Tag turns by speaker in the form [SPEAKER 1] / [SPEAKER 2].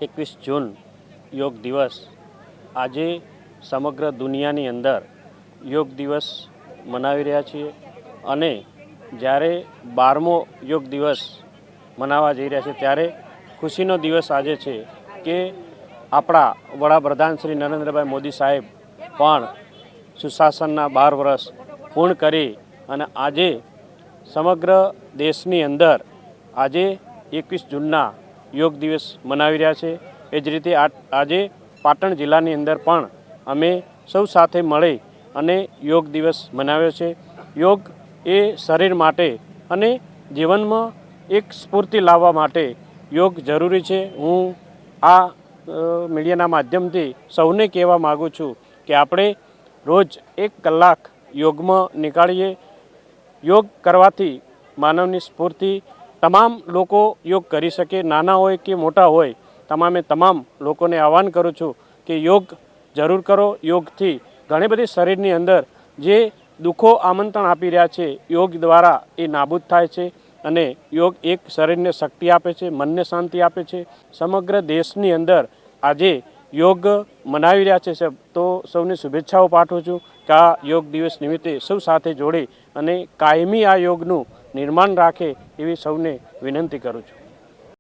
[SPEAKER 1] 21 જૂન યોગ દિવસ આજે સમગ્ર દુનિયાની અંદર યોગ દિવસ મનાવી રહ્યા છીએ અને જ્યારે 12મો યોગ દિવસ મનાવવા જઈ રહ્યા છે ત્યારે ખુશીનો દિવસ આજે છે કે આપણા વડાપ્રધાન શ્રી નરેન્દ્રભાઈ મોદી સાહેબ પણ સુશાસનના 12 વર્ષ પૂર્ણ કરી અને આજે સમગ્ર દેશની અંદર આજે 21 જૂનના યોગ દિવસ મનાવી રહ્યા છે। એ જ રીતે આજે પાટણ જિલ્લાની અંદર પણ અમે સૌ સાથે મળી અને યોગ દિવસ મનાવ્યો છે। યોગ એ શરીર માટે અને જીવનમાં એક સ્ફૂર્તિ લાવવા માટે યોગ જરૂરી છે। હું આ મીડિયાના માધ્યમથી સૌને કહેવા માગું છું કે આપણે રોજ 1 કલાક યોગમાં નીકાળીએ। યોગ કરવાથી માનવની સ્ફૂર્તિ તમામ લોકો યોગ કરી શકે, નાના હોય કે મોટા હોય, તમામ લોકોને આહ્વાન કરું છું કે યોગ જરૂર કરો। યોગથી ઘણી બધી શરીરની અંદર જે દુઃખો આમંત્રણ આપી રહ્યા છે યોગ દ્વારા એ નાબૂદ થાય છે અને યોગ એક શરીરને શક્તિ આપે છે, મનને શાંતિ આપે છે। સમગ્ર દેશની અંદર આજે યોગ મનાવી રહ્યા છે તો સૌને શુભેચ્છાઓ પાઠવું છું કે આ યોગ દિવસ નિમિત્તે સૌ સાથે જોડી અને કાયમી આ યોગનું નિર્માણ રાખે એવી સૌને વિનંતી કરું છું।